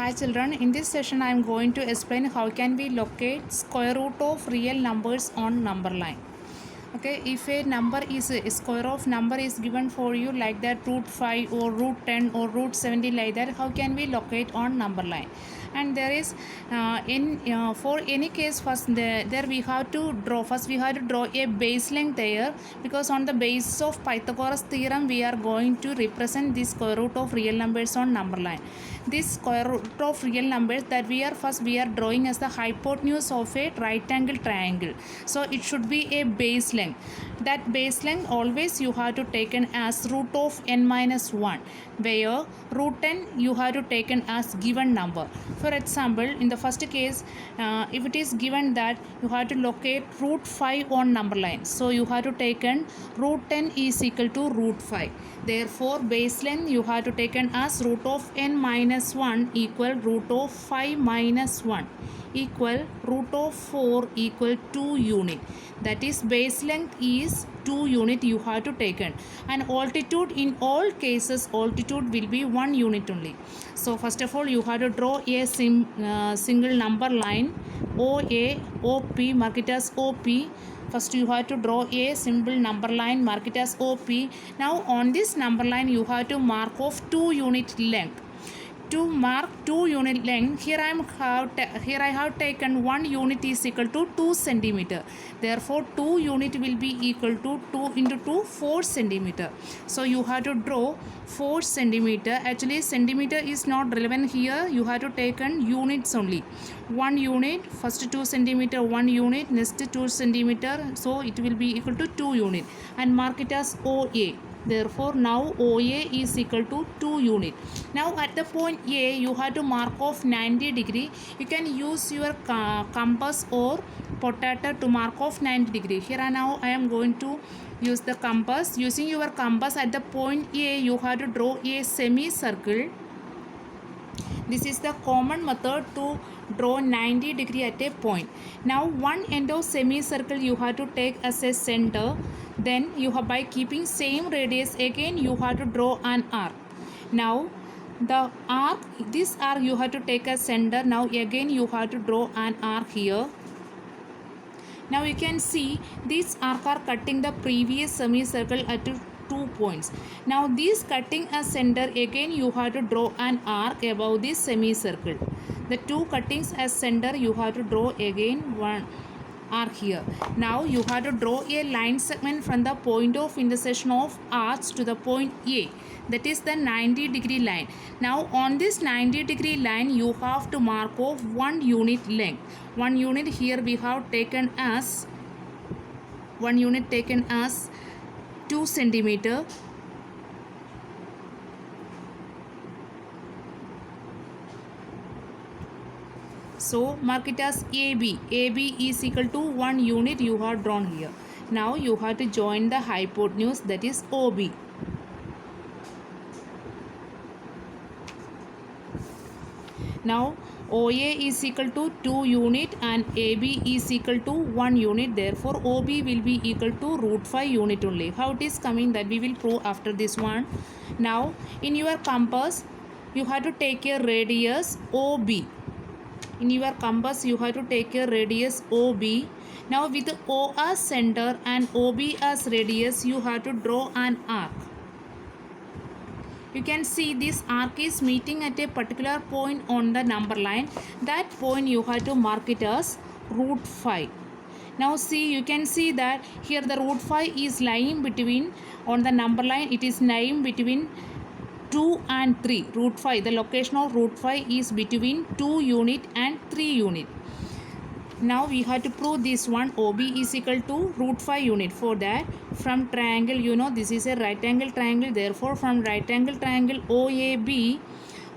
Hi children, in this session I am going to explain how can we locate square root of real numbers on number line. Okay, if a number is a square of number is given for you like that root 5 or root 10 or root 70 like that, how can we locate on number line? And there is for any case there we have to draw a base length there, because on the basis of Pythagoras theorem we are going to represent the square root of real numbers on number line. This square root of real numbers that we are drawing as the hypotenuse of a right angle triangle, so it should be a base length. That base length always you have to taken as root of n minus 1, where root n you have to taken as given number. For example, in the first case, if it is given that you have to locate root 5 on number line, so you have to taken root 10 is equal to root 5. Therefore, base length you have to taken as root of n minus 1 equal root of 5 minus 1 equal root of 4 equal 2 unit. That is, base length is 2 unit you have to taken, and altitude in all cases altitude will be 1 unit only. So first of all you have to draw a single number line OA, OP, mark it as OP. First you have to draw a simple number line, mark it as OP. Now on this number line you have to mark off 2 unit length. To mark 2 unit length, here I have taken 1 unit is equal to 2 centimeter. Therefore 2 unit will be equal to 2 into 2, 4 centimeter. So you have to draw 4 centimeter. Actually centimeter is not relevant here, you have to taken units only. 1 unit, first 2 centimeter 1 unit, next 2 centimeter, so it will be equal to 2 unit, and mark it as OA. Therefore now OA is equal to 2 unit. Now at the point A you have to mark off 90 degree. You can use your compass or protractor to mark off 90 degree. Here now I am going to use the compass. Using your compass at the point A you have to draw a semicircle. This is the common method to draw 90 degree at a point. Now one end of semicircle you have to take as a center. Then you have, by keeping same radius, again you have to draw an arc. Now the arc, this arc you have to take as center. Now again you have to draw an arc here. Now you can see these arc are cutting the previous semicircle at 2 points. Now this cutting as center, again you have to draw an arc above this semicircle. The 2 cuttings as center you have to draw again one arc here. Now you have to draw a line segment from the point of intersection of arcs to the point A, that is the 90 degree line. Now on this 90 degree line you have to mark off 1 unit length. 1 unit here we have taken as 2 centimeter. So mark it as AB. AB is equal to 1 unit you have drawn here. Now you have to join the hypotenuse, that is OB. Now OA is equal to 2 unit and AB is equal to 1 unit. Therefore OB will be equal to root 5 unit only. How it is coming, that we will prove after this one. Now in your compass you have to take a radius OB. In your compass you have to take a radius OB. Now with O as center and OB as radius you have to draw an arc. You can see this arc is meeting at a particular point on the number line. That point you have to mark it as root 5. Now see, you can see that here the root 5 is lying between, on the number line it is lying between 2 and 3. Root 5, the location of root 5 is between 2 unit and 3 unit. Now we have to prove this one. OB is equal to root 5 unit. For that, from triangle, you know this is a right angle triangle. Therefore from right angle triangle OAB,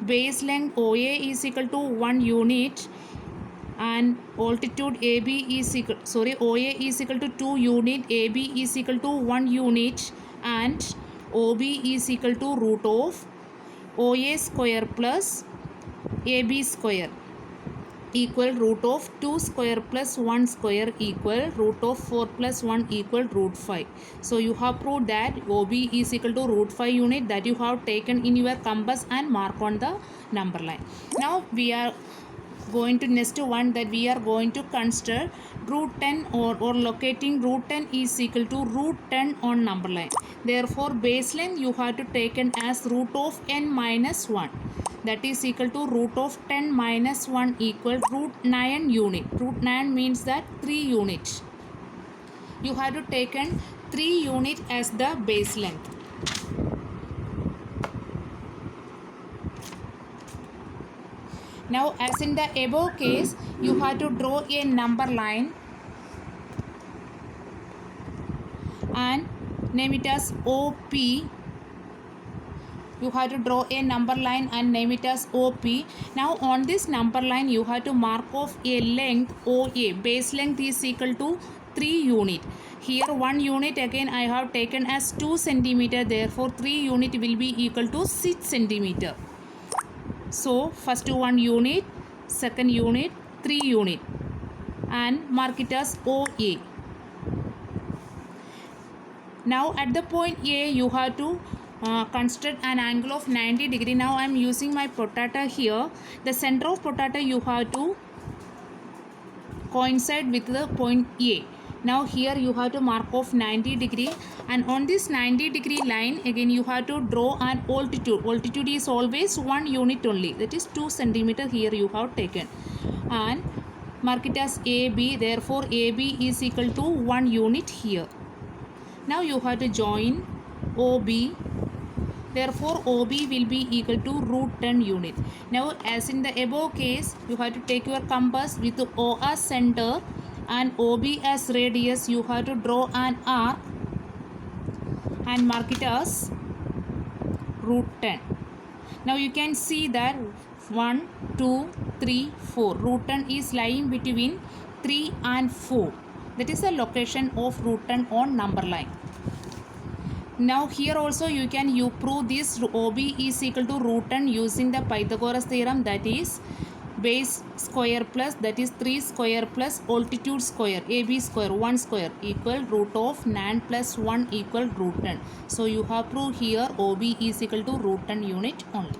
base length OA is equal to 1 unit and altitude AB is equal, OA is equal to 2 unit, AB is equal to 1 unit, and OB is equal to root of OA square plus AB square. equal root of 2 square plus 1 square equal root of 4 plus 1 equal root 5. So you have proved that OB is equal to root 5 unit that you have taken in your compass and mark on the number line. Now we are going to next one, that we are going to consider root 10 or locating root 10 is equal to root 10 on number line. Therefore baseline you have to taken as root of n minus 1, that is equal to root of 10 minus 1 equal root 9 unit. Root 9 means that 3 unit. You have to taken 3 unit as the base length. Now as in the above case, you have to draw a number line and name it as OP. You have to draw a number line and name it as OP. Now on this number line you have to mark off a length OA. Base length is equal to 3 unit. Here 1 unit again I have taken as 2 centimeter. Therefore 3 unit will be equal to 6 centimeter. So first 1 unit, second unit, 3 unit and mark it as OA. Now at the point A you have to consider an angle of 90 degree. Now I am using my protractor here. The center of protractor you have to coincide with the point A. Now here you have to mark off 90 degree, and on this 90 degree line again you have to draw an altitude. Altitude is always 1 unit only, that is 2 centimeter here you have taken, and mark it as AB. Therefore AB is equal to 1 unit here. Now you have to join OB. Therefore OB will be equal to root 10 unit. Now as in the above case, you have to take your compass with O as center and OB as radius. You have to draw an arc and mark it as root 10. Now you can see that 1, 2, 3, 4. Root 10 is lying between 3 and 4. That is the location of root 10 on number line. Now here also you can prove this OB is equal to root 10 using the Pythagoras theorem, that is base square plus, that is 3 square plus altitude square, AB square 1 square equal root of 9 plus 1 equal root 10. So you have proved here OB is equal to root 10 unit only.